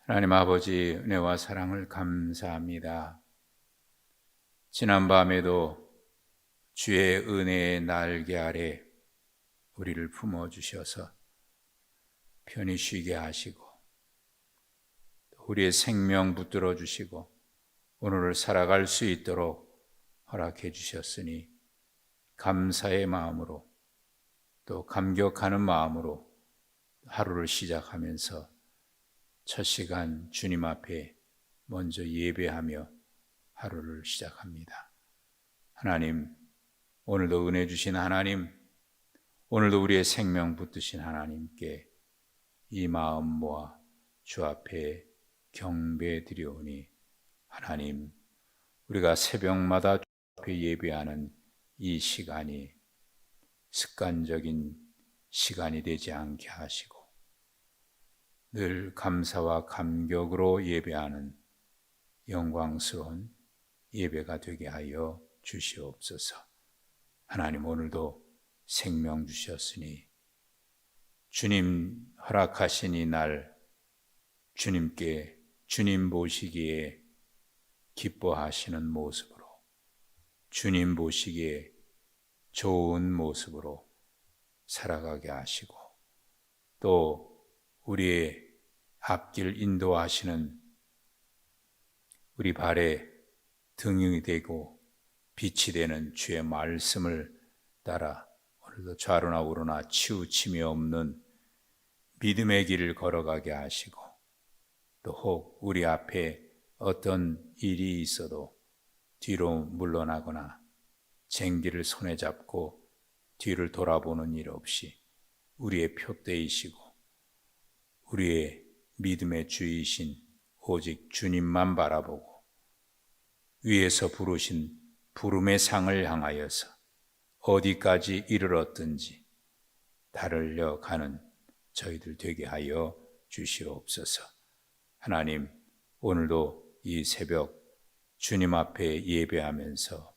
하나님 아버지 은혜와 사랑을 감사합니다. 지난 밤에도 주의 은혜의 날개 아래 우리를 품어주셔서 편히 쉬게 하시고 우리의 생명 붙들어 주시고 오늘을 살아갈 수 있도록 허락해 주셨으니 감사의 마음으로 또 감격하는 마음으로 하루를 시작하면서 첫 시간 주님 앞에 먼저 예배하며 하루를 시작합니다. 하나님, 오늘도 은혜 주신 하나님, 오늘도 우리의 생명 붙드신 하나님께 이 마음 모아 주 앞에 경배 드리오니 하나님, 우리가 새벽마다 주 앞에 예배하는 이 시간이 습관적인 시간이 되지 않게 하시고 늘 감사와 감격으로 예배하는 영광스러운 예배가 되게 하여 주시옵소서. 하나님, 오늘도 생명 주셨으니 주님 허락하신 이 날 주님께 주님 보시기에 기뻐하시는 모습으로 주님 보시기에 좋은 모습으로 살아가게 하시고 또 우리의 앞길 인도하시는 우리 발에 등이 되고 빛이 되는 주의 말씀을 따라 오늘도 좌로나 우로나 치우침이 없는 믿음의 길을 걸어가게 하시고 또 혹 우리 앞에 어떤 일이 있어도 뒤로 물러나거나 쟁기를 손에 잡고 뒤를 돌아보는 일 없이 우리의 표대이시고 우리의 믿음의 주이신 오직 주님만 바라보고 위에서 부르신 부름의 상을 향하여서 어디까지 이르렀든지 달려가는 저희들 되게 하여 주시옵소서. 하나님, 오늘도 이 새벽 주님 앞에 예배하면서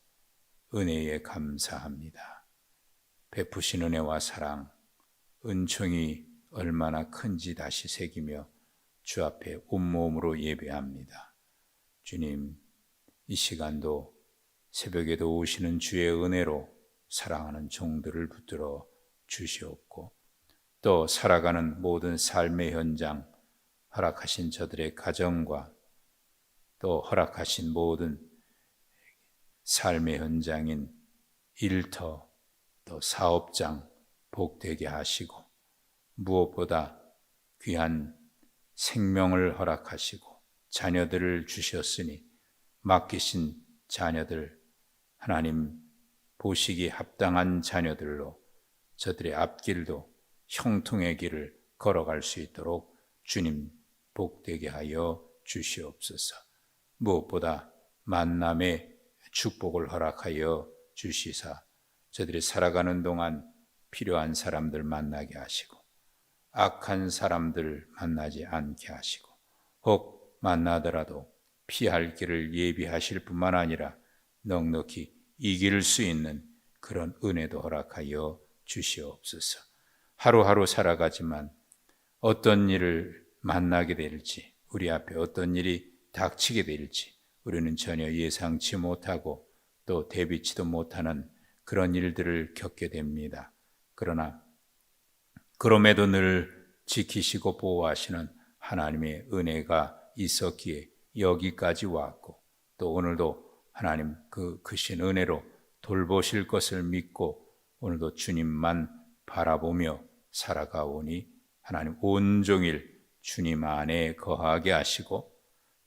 은혜에 감사합니다. 베푸신 은혜와 사랑, 은총이 얼마나 큰지 다시 새기며 주 앞에 온몸으로 예배합니다. 주님, 이 시간도 새벽에도 오시는 주의 은혜로 사랑하는 종들을 붙들어 주시옵고 또 살아가는 모든 삶의 현장, 허락하신 저들의 가정과 또 허락하신 모든 삶의 현장인 일터 또 사업장 복되게 하시고 무엇보다 귀한 생명을 허락하시고 자녀들을 주셨으니 맡기신 자녀들 하나님 보시기 합당한 자녀들로 저들의 앞길도 형통의 길을 걸어갈 수 있도록 주님 복되게 하여 주시옵소서. 무엇보다 만남의 축복을 허락하여 주시사 저들이 살아가는 동안 필요한 사람들 만나게 하시고 악한 사람들 만나지 않게 하시고 혹 만나더라도 피할 길을 예비하실 뿐만 아니라 넉넉히 이길 수 있는 그런 은혜도 허락하여 주시옵소서. 하루하루 살아가지만 어떤 일을 만나게 될지 우리 앞에 어떤 일이 닥치게 될지 우리는 전혀 예상치 못하고 또 대비치도 못하는 그런 일들을 겪게 됩니다. 그러나 그럼에도 늘 지키시고 보호하시는 하나님의 은혜가 있었기에 여기까지 왔고 또 오늘도 하나님 그 크신 은혜로 돌보실 것을 믿고 오늘도 주님만 바라보며 살아가오니 하나님 온종일 주님 안에 거하게 하시고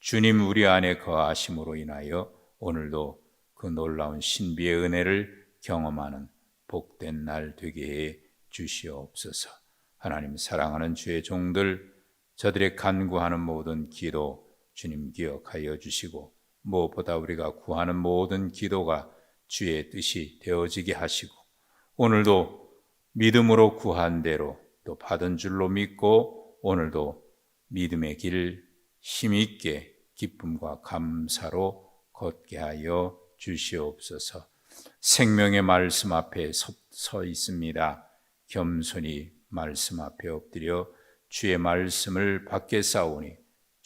주님 우리 안에 거하심으로 인하여 오늘도 그 놀라운 신비의 은혜를 경험하는 복된 날 되게 해 주시옵소서. 하나님 사랑하는 주의 종들 저들의 간구하는 모든 기도 주님 기억하여 주시고 무엇보다 우리가 구하는 모든 기도가 주의 뜻이 되어지게 하시고 오늘도 믿음으로 구한 대로 또 받은 줄로 믿고 오늘도 믿음의 길 힘있게 기쁨과 감사로 걷게 하여 주시옵소서. 생명의 말씀 앞에 서 있습니다. 겸손히 말씀 앞에 엎드려 주의 말씀을 받게 싸우니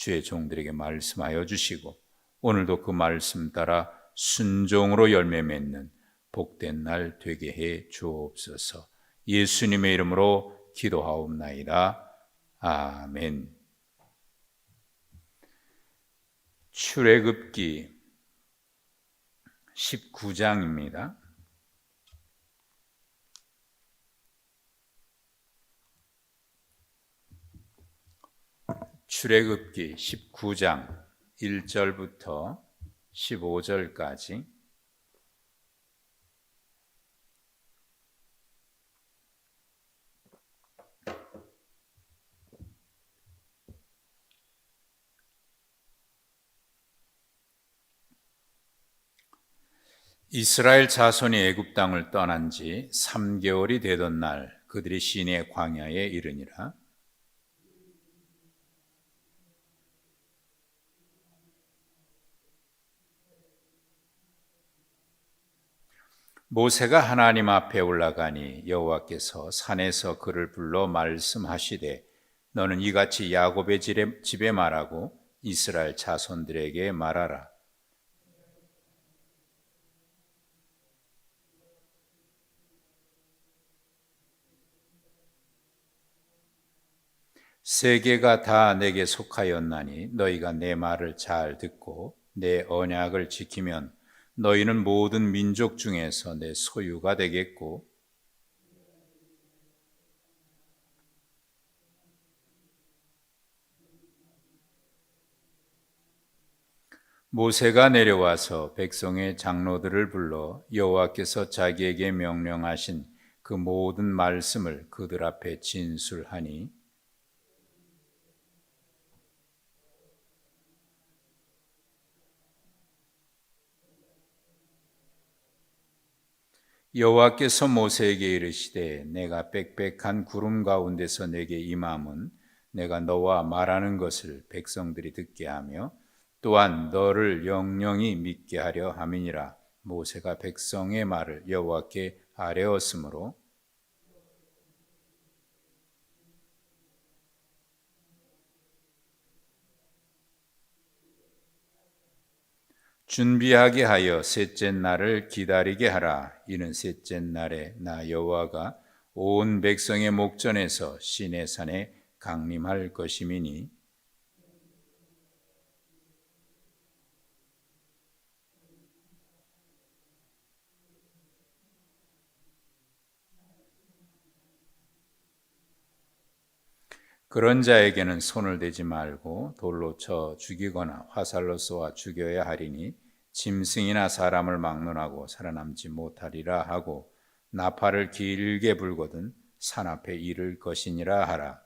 주의 종들에게 말씀하여 주시고 오늘도 그 말씀 따라 순종으로 열매 맺는 복된 날 되게 해 주옵소서. 예수님의 이름으로 기도하옵나이다. 아멘. 출애굽기 19장입니다. 출애굽기 19장 1절부터 15절까지 이스라엘 자손이 애굽 땅을 떠난 지 3개월이 되던 날 그들이 시내 광야에 이르니라. 모세가 하나님 앞에 올라가니 여호와께서 산에서 그를 불러 말씀하시되 너는 이같이 야곱의 집에 말하고 이스라엘 자손들에게 말하라. 세계가 다 내게 속하였나니 너희가 내 말을 잘 듣고 내 언약을 지키면 너희는 모든 민족 중에서 내 소유가 되겠고 모세가 내려와서 백성의 장로들을 불러 여호와께서 자기에게 명령하신 그 모든 말씀을 그들 앞에 진술하니 여호와께서 모세에게 이르시되 내가 빽빽한 구름 가운데서 내게 임함은 내가 너와 말하는 것을 백성들이 듣게 하며 또한 너를 영영히 믿게 하려 함이니라. 모세가 백성의 말을 여호와께 아뢰었으므로 준비하게 하여 셋째 날을 기다리게 하라. 이는 셋째 날에 나 여호와가 온 백성의 목전에서 시내산에 강림할 것임이니 그런 자에게는 손을 대지 말고 돌로 쳐 죽이거나 화살로 쏘아 죽여야 하리니 짐승이나 사람을 막론하고 살아남지 못하리라 하고 나팔을 길게 불거든 산 앞에 이를 것이니라 하라.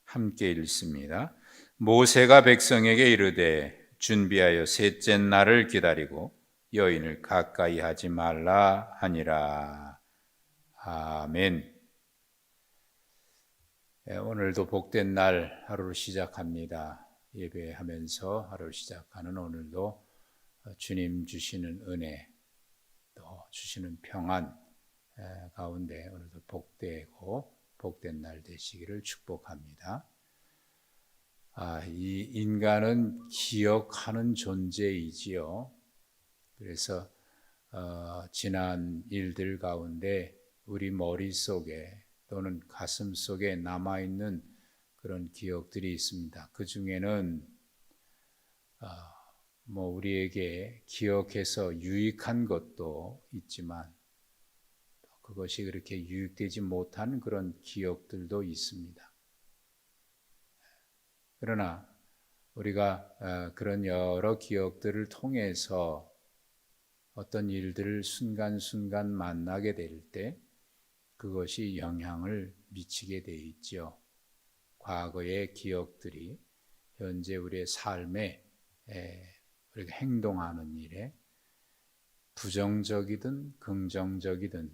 함께 읽습니다. 모세가 백성에게 이르되 준비하여 셋째 날을 기다리고 여인을 가까이 하지 말라 하니라. 아멘. 오늘도 복된 날 하루를 시작합니다. 예배하면서 하루를 시작하는 오늘도 주님 주시는 은혜 또 주시는 평안 가운데 오늘도 복되고 복된 날 되시기를 축복합니다. 이 인간은 기억하는 존재이지요. 그래서 지난 일들 가운데 우리 머릿속에 또는 가슴 속에 남아있는 그런 기억들이 있습니다. 그 중에는 우리에게 기억해서 유익한 것도 있지만 그것이 그렇게 유익되지 못한 그런 기억들도 있습니다. 그러나 우리가 그런 여러 기억들을 통해서 어떤 일들을 순간순간 만나게 될 때 그것이 영향을 미치게 돼 있죠. 과거의 기억들이 현재 우리의 삶에 우리가 행동하는 일에 부정적이든 긍정적이든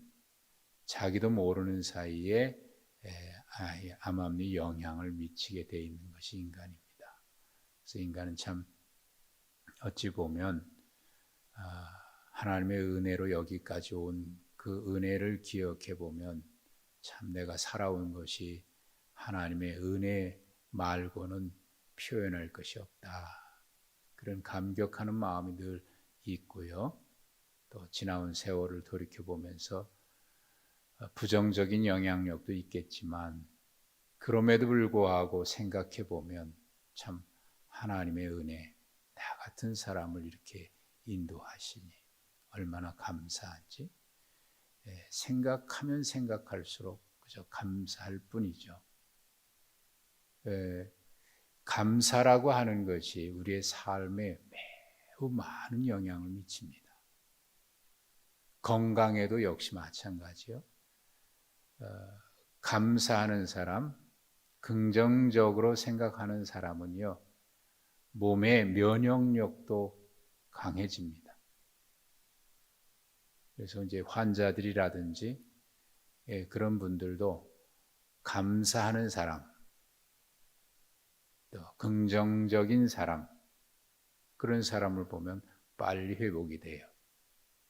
자기도 모르는 사이에 암암리 영향을 미치게 돼 있는 것이 인간입니다. 그래서 인간은 참 어찌 보면 하나님의 은혜로 여기까지 온 그 은혜를 기억해 보면 참 내가 살아온 것이 하나님의 은혜 말고는 표현할 것이 없다. 그런 감격하는 마음이 늘 있고요. 또 지나온 세월을 돌이켜보면서 부정적인 영향력도 있겠지만 그럼에도 불구하고 생각해보면 참 하나님의 은혜, 나 같은 사람을 이렇게 인도하시니 얼마나 감사한지 생각하면 생각할수록 그저 감사할 뿐이죠. 감사라고 하는 것이 우리의 삶에 매우 많은 영향을 미칩니다. 건강에도 역시 마찬가지요. 감사하는 사람, 긍정적으로 생각하는 사람은요, 몸의 면역력도 강해집니다. 그래서 이제 환자들이라든지 그런 분들도 감사하는 사람, 또 긍정적인 사람, 그런 사람을 보면 빨리 회복이 돼요.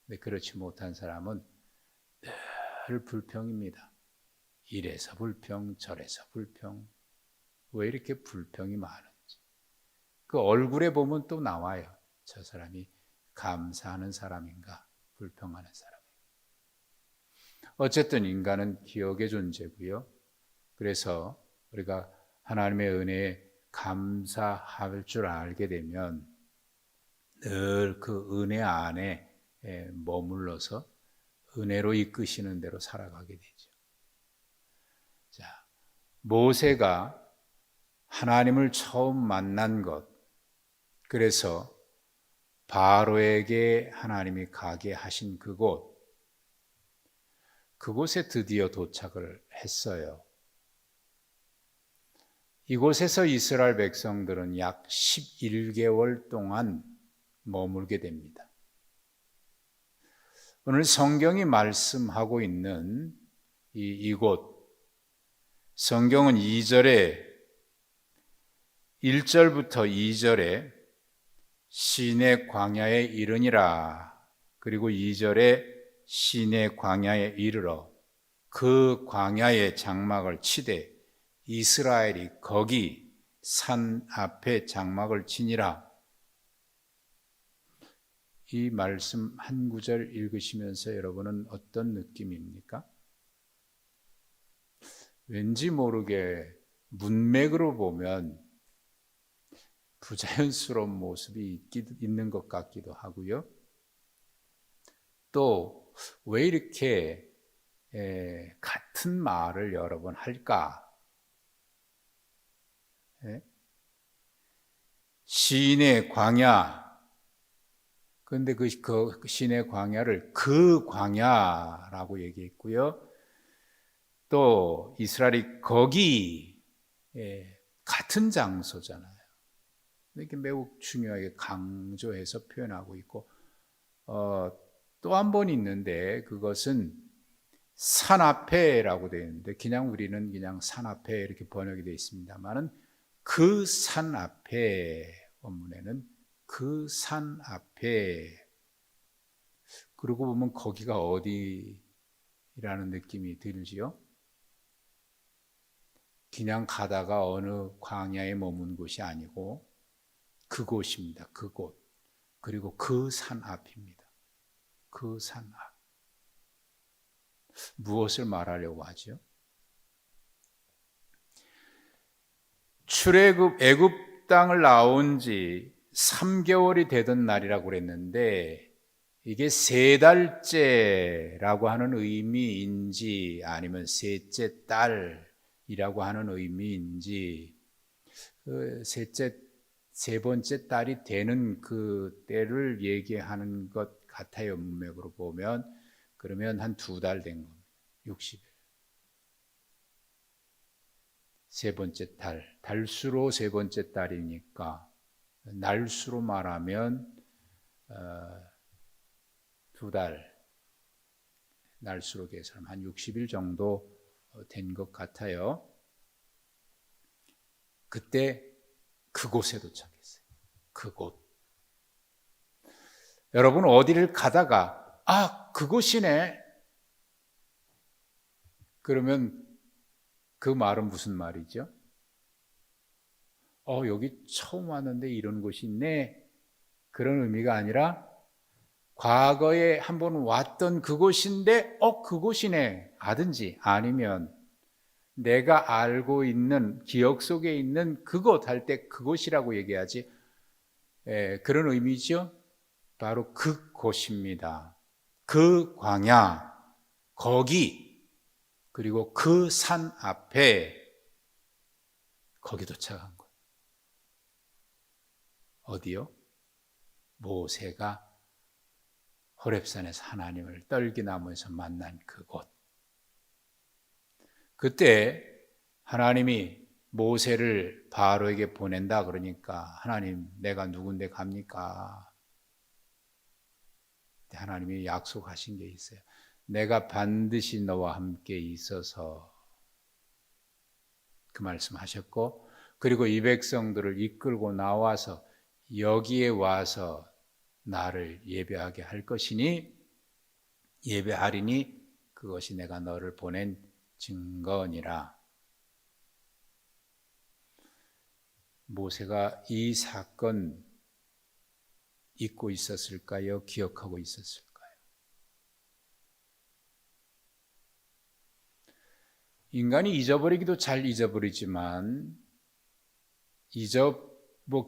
근데 그렇지 못한 사람은 늘 불평입니다. 이래서 불평, 저래서 불평. 왜 이렇게 불평이 많은지. 그 얼굴에 보면 또 나와요. 저 사람이 감사하는 사람인가, 불평하는 사람인가. 어쨌든 인간은 기억의 존재고요. 그래서 우리가 하나님의 은혜에 감사할 줄 알게 되면 늘 그 은혜 안에 머물러서 은혜로 이끄시는 대로 살아가게 되죠. 자, 모세가 하나님을 처음 만난 것, 그래서 바로에게 하나님이 가게 하신 그곳에 드디어 도착을 했어요. 이곳에서 이스라엘 백성들은 약 11개월 동안 머물게 됩니다. 오늘 성경이 말씀하고 있는 이곳, 성경은 1절부터 2절에 시내 광야에 이르니라, 그리고 2절에 시내 광야에 이르러 그 광야에 장막을 치되 이스라엘이 거기 산 앞에 장막을 치니라. 이 말씀 한 구절 읽으시면서 여러분은 어떤 느낌입니까? 왠지 모르게 문맥으로 보면 부자연스러운 모습이 있는 것 같기도 하고요. 또 왜 이렇게 같은 말을 여러 번 할까? 시인의 광야, 그런데 그 시인의 광야를 그 광야라고 얘기했고요. 또 이스라엘이 거기, 같은 장소잖아요. 이렇게 매우 중요하게 강조해서 표현하고 있고, 또 한 번 있는데 그것은 산 앞에라고 되어 있는데 우리는 그냥 산 앞에 이렇게 번역이 되어 있습니다만은 그 산 앞에, 원문에는 그 산 앞에, 그러고 보면 거기가 어디라는 느낌이 들지요? 그냥 가다가 어느 광야에 머문 곳이 아니고 그곳입니다. 그곳. 그리고 그 산 앞입니다. 그 산 앞. 무엇을 말하려고 하죠? 출애굽 애굽 땅을 나온 지 3개월이 되던 날이라고 그랬는데 이게 3달째라고 하는 의미인지 아니면 셋째 딸이라고 하는 의미인지, 세 번째 딸이 되는 그 때를 얘기하는 것 같아요. 문맥으로 보면. 그러면 한 2달 된 겁니다. 60일. 세 번째 달수로 세 번째 딸이니까 날수로 말하면 2달, 날수로 계산하면 한 60일 정도 된 것 같아요. 그때 그곳에 도착했어요. 그곳. 여러분 어디를 가다가 그곳이네, 그러면 그 말은 무슨 말이죠? 여기 처음 왔는데 이런 곳이 있네. 그런 의미가 아니라 과거에 한번 왔던 그곳인데 그곳이네 하든지, 아니면 내가 알고 있는 기억 속에 있는 그곳 할 때 그곳이라고 얘기하지. 그런 의미죠. 바로 그곳입니다. 그 광야, 거기, 그리고 그 산 앞에, 거기 도착한 거예요. 어디요? 모세가 호렙산에서 하나님을 떨기나무에서 만난 그곳. 그때 하나님이 모세를 바로에게 보낸다 그러니까, 하나님 내가 누군데 갑니까? 하나님이 약속하신 게 있어요. 내가 반드시 너와 함께 있어서, 그 말씀하셨고, 그리고 이 백성들을 이끌고 나와서 여기에 와서 나를 예배하게 할 것이니, 예배하리니 그것이 내가 너를 보낸 증거니라. 모세가 이 사건 잊고 있었을까요? 기억하고 있었을까요? 인간이 잊어버리기도 잘 잊어버리지만,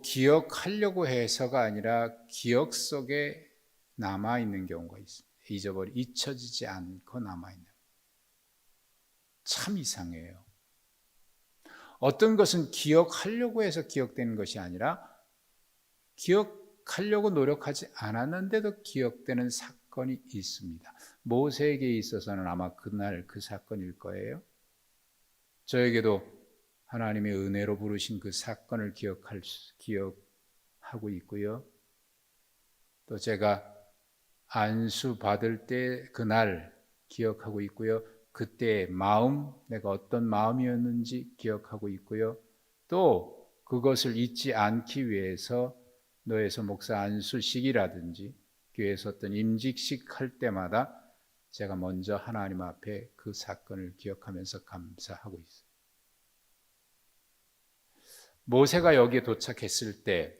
기억하려고 해서가 아니라 기억 속에 남아있는 경우가 있습니다. 잊혀지지 않고 남아있는. 참 이상해요. 어떤 것은 기억하려고 해서 기억되는 것이 아니라 기억하려고 노력하지 않았는데도 기억되는 사건이 있습니다. 모세에게 있어서는 아마 그날 그 사건일 거예요. 저에게도 하나님의 은혜로 부르신 그 사건을 기억하고 있고요. 또 제가 안수 받을 때 그날 기억하고 있고요. 그때의 마음, 내가 어떤 마음이었는지 기억하고 있고요. 또 그것을 잊지 않기 위해서 노예서 목사 안수식이라든지 교회에서 어떤 임직식 할 때마다 제가 먼저 하나님 앞에 그 사건을 기억하면서 감사하고 있어요. 모세가 여기에 도착했을 때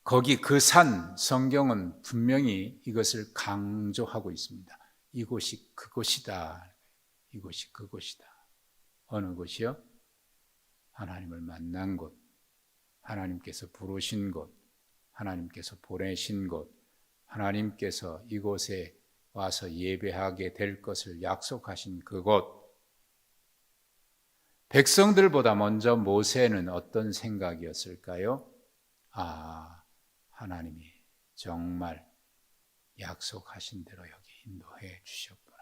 거기 그 산, 성경은 분명히 이것을 강조하고 있습니다. 이곳이 그곳이다. 이곳이 그곳이다. 어느 곳이요? 하나님을 만난 곳, 하나님께서 부르신 곳, 하나님께서 보내신 곳, 하나님께서 이곳에 와서 예배하게 될 것을 약속하신 그곳. 백성들보다 먼저 모세는 어떤 생각이었을까요? 하나님이 정말 약속하신 대로 여기 인도해 주셨구나.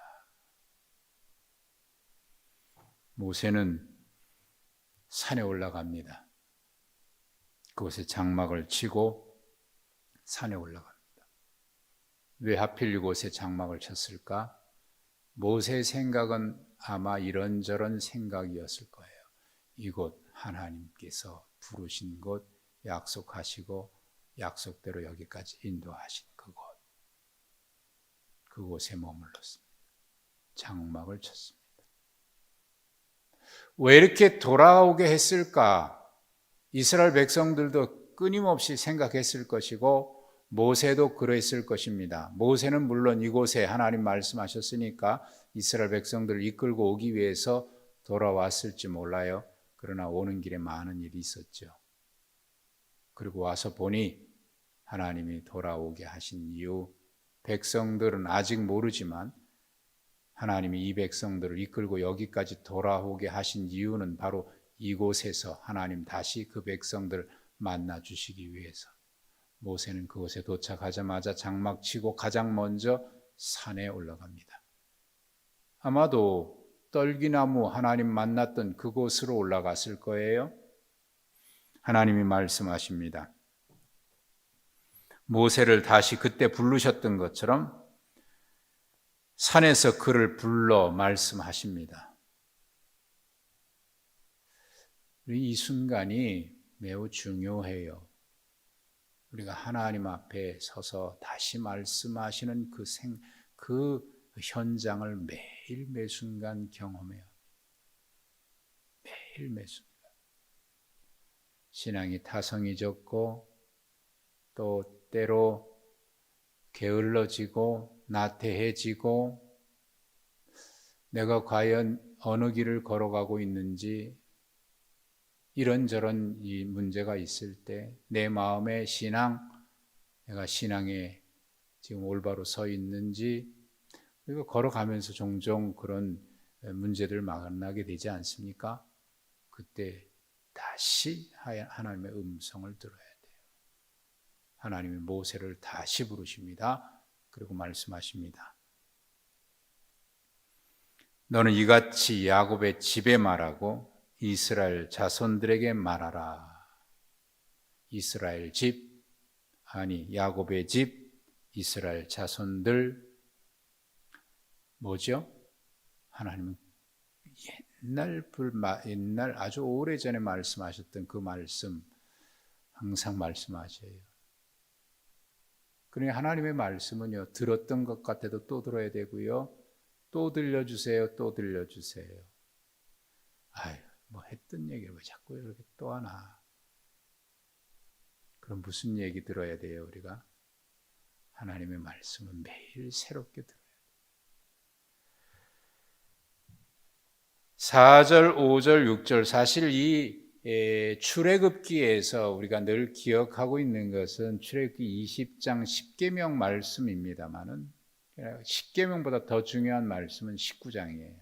모세는 산에 올라갑니다. 그곳에 장막을 치고 산에 올라갑니다. 왜 하필 이곳에 장막을 쳤을까? 모세의 생각은 아마 이런저런 생각이었을 거예요. 이곳 하나님께서 부르신 곳, 약속하시고 약속대로 여기까지 인도하신 그곳. 그곳에 머물렀습니다. 장막을 쳤습니다. 왜 이렇게 돌아오게 했을까? 이스라엘 백성들도 끊임없이 생각했을 것이고 모세도 그랬을 것입니다. 모세는 물론 이곳에 하나님 말씀하셨으니까 이스라엘 백성들을 이끌고 오기 위해서 돌아왔을지 몰라요. 그러나 오는 길에 많은 일이 있었죠. 그리고 와서 보니 하나님이 돌아오게 하신 이유, 백성들은 아직 모르지만 하나님이 이 백성들을 이끌고 여기까지 돌아오게 하신 이유는 바로 이곳에서 하나님 다시 그 백성들을 만나 주시기 위해서. 모세는 그곳에 도착하자마자 장막 치고 가장 먼저 산에 올라갑니다. 아마도 떨기나무 하나님 만났던 그곳으로 올라갔을 거예요. 하나님이 말씀하십니다. 모세를 다시 그때 부르셨던 것처럼 산에서 그를 불러 말씀하십니다. 이 순간이 매우 중요해요. 우리가 하나님 앞에 서서 다시 말씀하시는 그 그 현장을 매일 매순간 경험해요. 매일 매순간. 신앙이 타성해졌고 또 때로 게을러지고 나태해지고 내가 과연 어느 길을 걸어가고 있는지 이런저런 이 문제가 있을 때 내 마음의 신앙, 내가 신앙에 지금 올바로 서 있는지 그리고 걸어가면서 종종 그런 문제들 만나게 되지 않습니까? 그때 다시 하나님의 음성을 들어야 돼요. 하나님이 모세를 다시 부르십니다. 그리고 말씀하십니다. 너는 이같이 야곱의 집에 말하고 이스라엘 자손들에게 말하라. 이스라엘 집, 아니 야곱의 집, 이스라엘 자손들 뭐죠? 하나님은 옛날 아주 오래전에 말씀하셨던 그 말씀 항상 말씀하셔요. 그러니 하나님의 말씀은요, 들었던 것 같아도 또 들어야 되고요, 또 들려주세요, 또 들려주세요. 아유, 뭐 했던 얘기를 왜 자꾸 이렇게 또 하나. 그럼 무슨 얘기 들어야 돼요, 우리가? 하나님의 말씀은 매일 새롭게 들어야 돼요. 4절, 5절, 6절 사실 이 출애굽기에서 우리가 늘 기억하고 있는 것은 출애굽기 20장 10계명 말씀입니다만은 10계명보다 더 중요한 말씀은 19장이에요.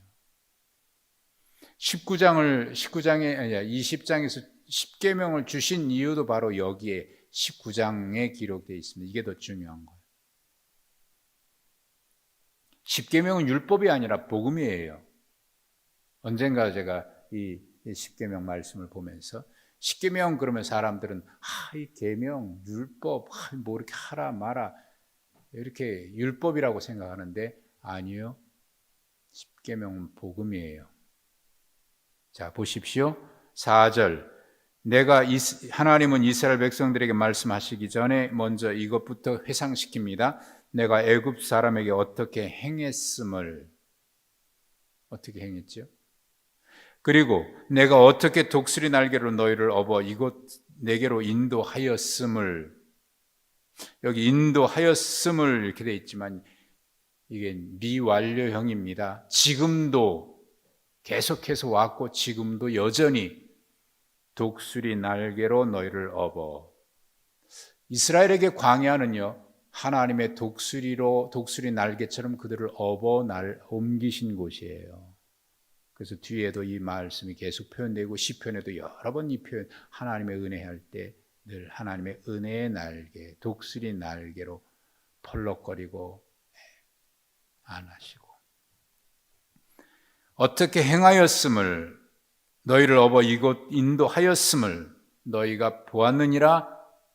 20장에서 10계명을 주신 이유도 바로 여기에 19장에 기록되어 있습니다. 이게 더 중요한 거예요. 10계명은 율법이 아니라 복음이에요. 언젠가 제가 이 10계명 말씀을 보면서 10계명 그러면 사람들은 이 계명, 율법, 뭐 이렇게 하라 마라 이렇게 율법이라고 생각하는데 아니요. 10계명은 복음이에요. 자, 보십시오. 4절. 하나님은 이스라엘 백성들에게 말씀하시기 전에 먼저 이것부터 회상시킵니다. 내가 애굽 사람에게 어떻게 행했음을 어떻게 행했죠? 그리고 내가 어떻게 독수리 날개로 너희를 업어 이곳 내게로 인도하였음을 여기 인도하였음을 이렇게 되어 있지만 이게 미완료형입니다. 지금도 계속해서 왔고 지금도 여전히 독수리 날개로 너희를 업어. 이스라엘에게 광야는요 하나님의 독수리 날개처럼 그들을 업어 옮기신 곳이에요. 그래서 뒤에도 이 말씀이 계속 표현되고 시편에도 여러 번 이 표현 하나님의 은혜 할 때 늘 하나님의 은혜의 날개, 독수리 날개로 펄럭거리고 안하시고 어떻게 행하였음을 너희를 업어 이곳 인도하였음을 너희가 보았느니라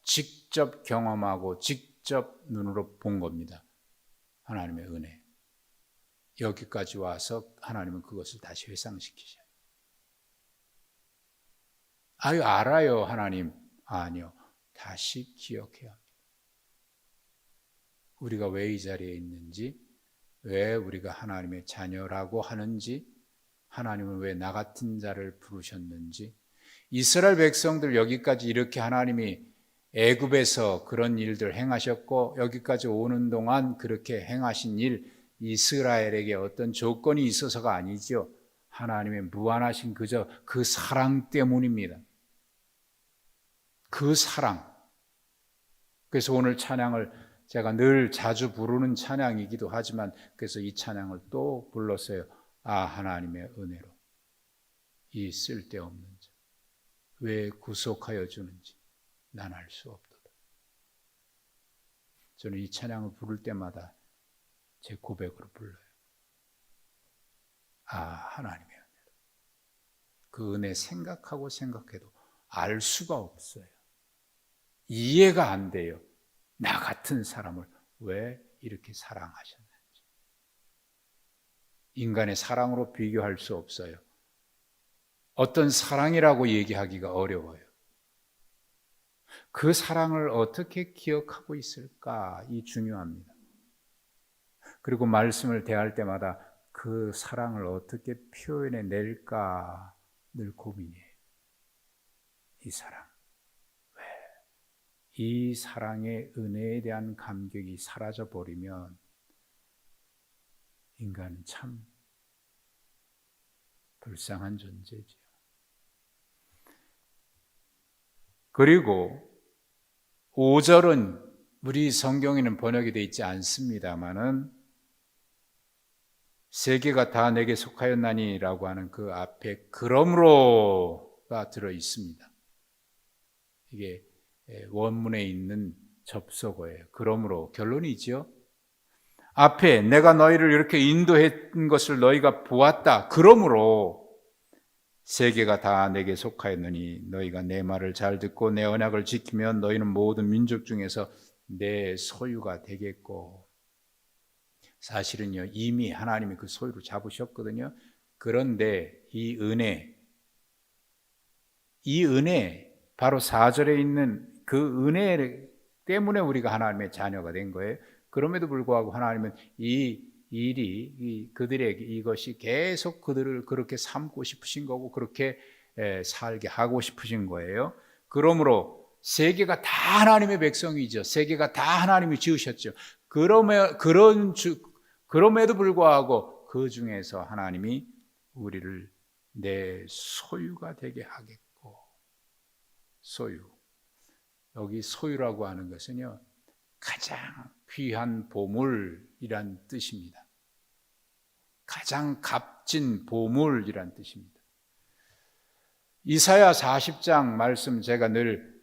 직접 경험하고 직접 눈으로 본 겁니다. 하나님의 은혜. 여기까지 와서 하나님은 그것을 다시 회상시키셔요. 알아요 하나님. 아니요. 다시 기억해야 합니다. 우리가 왜 이 자리에 있는지, 왜 우리가 하나님의 자녀라고 하는지, 하나님은 왜 나 같은 자를 부르셨는지, 이스라엘 백성들 여기까지 이렇게 하나님이 애굽에서 그런 일들 행하셨고 여기까지 오는 동안 그렇게 행하신 일, 이스라엘에게 어떤 조건이 있어서가 아니죠. 하나님의 무한하신 그저 그 사랑 때문입니다. 그 사랑. 그래서 오늘 찬양을 제가 늘 자주 부르는 찬양이기도 하지만 그래서 이 찬양을 또 불렀어요. 하나님의 은혜로 이 쓸데없는 자 왜 구속하여 주는지 난 알 수 없도다. 저는 이 찬양을 부를 때마다 제 고백으로 불러요. 하나님의 은혜로. 그 은혜 생각하고 생각해도 알 수가 없어요. 이해가 안 돼요. 나 같은 사람을 왜 이렇게 사랑하셨는지. 인간의 사랑으로 비교할 수 없어요. 어떤 사랑이라고 얘기하기가 어려워요. 그 사랑을 어떻게 기억하고 있을까? 이 중요합니다. 그리고 말씀을 대할 때마다 그 사랑을 어떻게 표현해 낼까 늘 고민이에요. 이 사랑. 왜? 이 사랑의 은혜에 대한 감격이 사라져 버리면 인간은 참 불쌍한 존재지요. 그리고 5절은 우리 성경에는 번역이 되어 있지 않습니다만은 세계가 다 내게 속하였나니라고 하는 그 앞에 그러므로가 들어 있습니다. 이게 원문에 있는 접속어예요. 그러므로 결론이죠. 앞에 내가 너희를 이렇게 인도한 것을 너희가 보았다. 그러므로 세계가 다 내게 속하였느니 너희가 내 말을 잘 듣고 내 언약을 지키면 너희는 모든 민족 중에서 내 소유가 되겠고, 사실은요 이미 하나님이 그 소유를 잡으셨거든요. 그런데 이 은혜 바로 4절에 있는 그 은혜 때문에 우리가 하나님의 자녀가 된 거예요. 그럼에도 불구하고 하나님은 이 일이 그들에게 이것이 계속 그들을 그렇게 삼고 싶으신 거고 그렇게 살게 하고 싶으신 거예요. 그러므로 세계가 다 하나님의 백성이죠. 세계가 다 하나님이 지으셨죠. 그럼에도 불구하고 그 중에서 하나님이 우리를 내 소유가 되게 하겠고, 소유. 여기 소유라고 하는 것은요 가장 귀한 보물이란 뜻입니다. 가장 값진 보물이란 뜻입니다. 이사야 40장 말씀, 제가 늘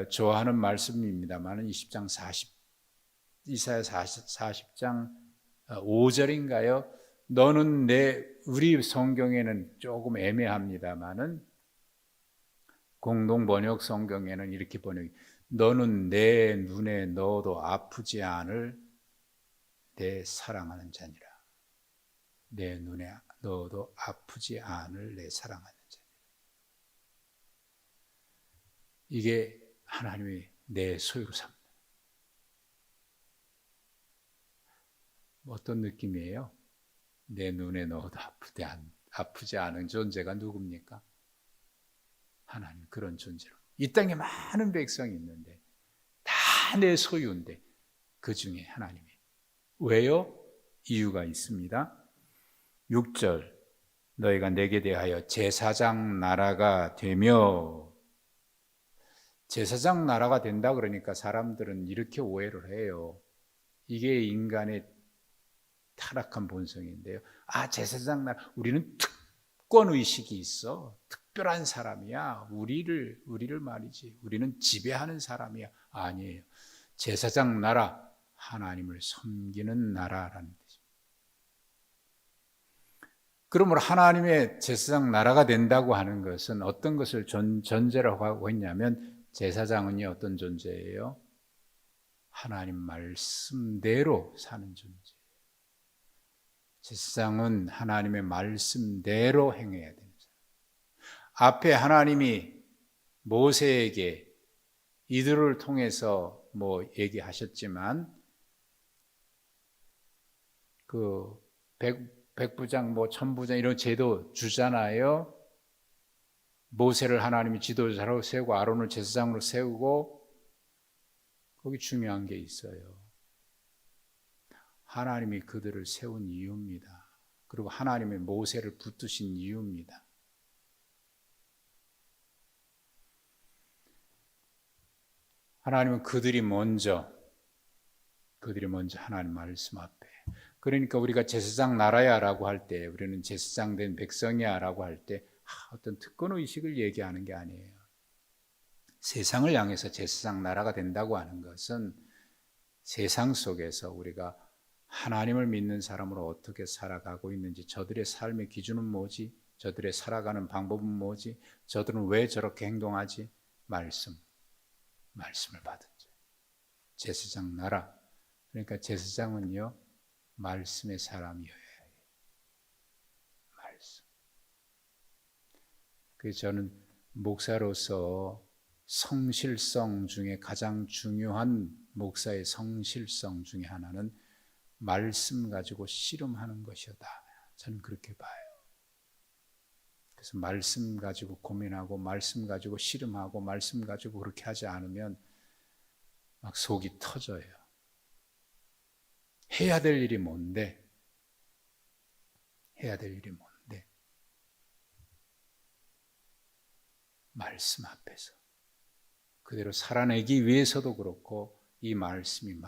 좋아하는 말씀입니다만 이사야 40장 5절인가요? 너는 우리 성경에는 조금 애매합니다만은 공동 번역 성경에는 이렇게 번역이, 너는 내 눈에 넣어도 아프지 않을 내 사랑하는 자니라. 내 눈에 넣어도 아프지 않을 내 사랑하는 자니라. 이게 하나님이 내 소유로 삼는 어떤 느낌이에요? 내 눈에 넣어도 아프지 않은 존재가 누굽니까? 하나님, 그런 존재로. 이 땅에 많은 백성이 있는데 다 내 소유인데 그 중에 하나님이. 왜요? 이유가 있습니다. 6절, 너희가 내게 대하여 제사장 나라가 되며, 제사장 나라가 된다 그러니까 사람들은 이렇게 오해를 해요. 이게 인간의 타락한 본성인데요. 제사장 나라, 우리는 특권의식이 있어. 특별한 사람이야. 우리를 말이지. 우리는 지배하는 사람이야. 아니에요. 제사장 나라, 하나님을 섬기는 나라라는 뜻입니다. 그러므로 하나님의 제사장 나라가 된다고 하는 것은 어떤 것을 전제라고 하고 있냐면, 제사장은요 어떤 존재예요? 하나님 말씀대로 사는 존재. 제사장은 하나님의 말씀대로 행해야 되는 사람. 앞에 하나님이 모세에게 이들을 통해서 얘기하셨지만, 그 백부장 천부장 이런 제도 주잖아요. 모세를 하나님이 지도자로 세우고 아론을 제사장으로 세우고, 거기 중요한 게 있어요. 하나님이 그들을 세운 이유입니다. 그리고 하나님이 모세를 붙드신 이유입니다. 하나님은 그들이 먼저 하나님 말씀 앞에, 그러니까 우리가 제사장 나라야라고 할 때, 우리는 제사장 된 백성이야라고 할 때 어떤 특권의식을 얘기하는 게 아니에요. 세상을 향해서 제사장 나라가 된다고 하는 것은 세상 속에서 우리가 하나님을 믿는 사람으로 어떻게 살아가고 있는지, 저들의 삶의 기준은 뭐지? 저들의 살아가는 방법은 뭐지? 저들은 왜 저렇게 행동하지? 말씀을 받은 자. 제사장 나라. 그러니까 제사장은요 말씀의 사람이어야 해요. 말씀. 그래서 저는 목사로서 성실성 중에 가장 중요한, 목사의 성실성 중에 하나는 말씀 가지고 씨름하는 것이다. 저는 그렇게 봐요. 그래서 말씀 가지고 고민하고 말씀 가지고 씨름하고 말씀 가지고 그렇게 하지 않으면 막 속이 터져요. 해야 될 일이 뭔데? 해야 될 일이 뭔데? 말씀 앞에서 그대로 살아내기 위해서도 그렇고 이 말씀이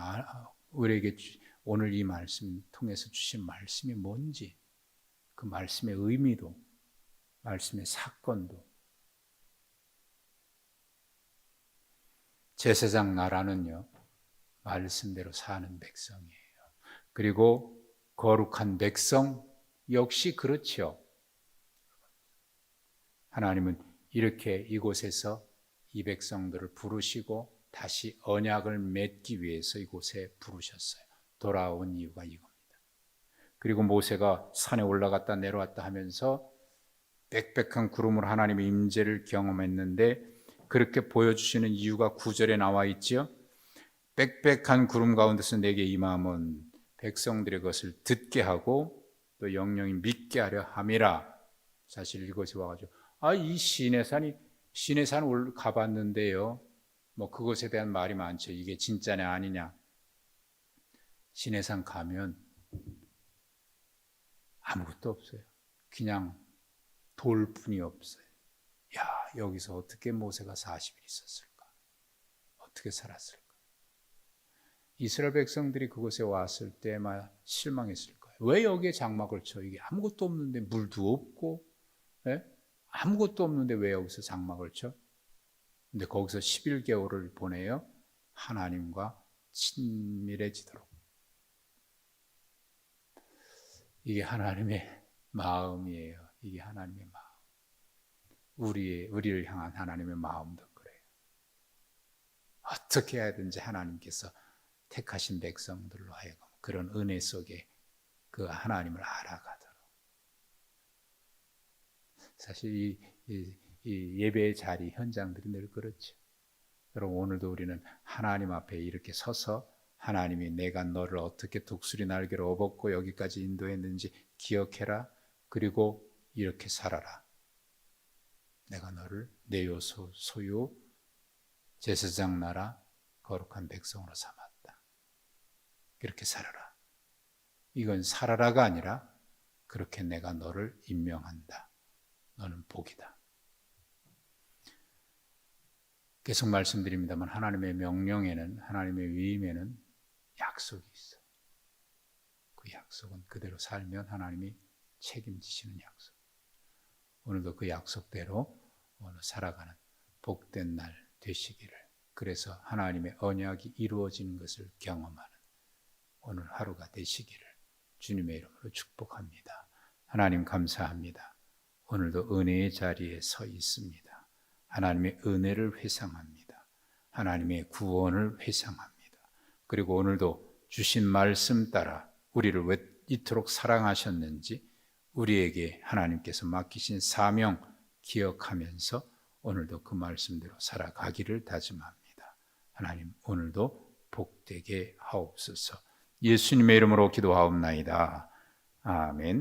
우리에게 오늘 이 말씀 통해서 주신 말씀이 뭔지 그 말씀의 의미도 말씀의 사건도 제사장 나라는요 말씀대로 사는 백성이에요. 그리고 거룩한 백성 역시 그렇죠. 하나님은 이렇게 이곳에서 이 백성들을 부르시고 다시 언약을 맺기 위해서 이곳에 부르셨어요. 돌아온 이유가 이겁니다. 그리고 모세가 산에 올라갔다 내려왔다 하면서 빽빽한 구름으로 하나님의 임재를 경험했는데 그렇게 보여주시는 이유가 9절에 나와 있죠. 빽빽한 구름 가운데서 내게 임함은 백성들의 것을 듣게 하고 또 영영이 믿게 하려 함이라. 사실 이것이 와가지고 이 시내산 가봤는데요. 뭐 그것에 대한 말이 많죠. 이게 진짜냐 아니냐. 시내산 가면 아무것도 없어요. 그냥 돌뿐이 없어요. 야, 여기서 어떻게 모세가 40일 있었을까? 어떻게 살았을까? 이스라엘 백성들이 그곳에 왔을 때만 실망했을 거예요. 왜 여기에 장막을 쳐? 이게 아무것도 없는데 물도 없고 아무것도 없는데 왜 여기서 장막을 쳐? 근데 거기서 11개월을 보내요. 하나님과 친밀해지도록. 이게 하나님의 마음이에요. 이게 하나님의 마음. 우리를 향한 하나님의 마음도 그래요. 어떻게 해야든지 하나님께서 택하신 백성들로 하여금 그런 은혜 속에 그 하나님을 알아가도록. 사실 이 예배의 자리 현장들이 늘 그렇죠. 여러분 오늘도 우리는 하나님 앞에 이렇게 서서 하나님이 내가 너를 어떻게 독수리 날개로 업었고 여기까지 인도했는지 기억해라. 그리고 이렇게 살아라. 내가 너를 내 소유 제사장 나라 거룩한 백성으로 삼았다. 그렇게 살아라. 이건 살아라가 아니라 그렇게 내가 너를 임명한다. 너는 복이다. 계속 말씀드립니다만 하나님의 명령에는 하나님의 위임에는 약속이 있어요. 그 약속은 그대로 살면 하나님이 책임지시는 약속. 오늘도 그 약속대로 오늘 살아가는 복된 날 되시기를. 그래서 하나님의 언약이 이루어지는 것을 경험하는 오늘 하루가 되시기를 주님의 이름으로 축복합니다. 하나님 감사합니다. 오늘도 은혜의 자리에 서 있습니다. 하나님의 은혜를 회상합니다. 하나님의 구원을 회상합니다. 그리고 오늘도 주신 말씀 따라 우리를 왜 이토록 사랑하셨는지 우리에게 하나님께서 맡기신 사명 기억하면서 오늘도 그 말씀대로 살아가기를 다짐합니다. 하나님 오늘도 복되게 하옵소서. 예수님의 이름으로 기도하옵나이다. 아멘.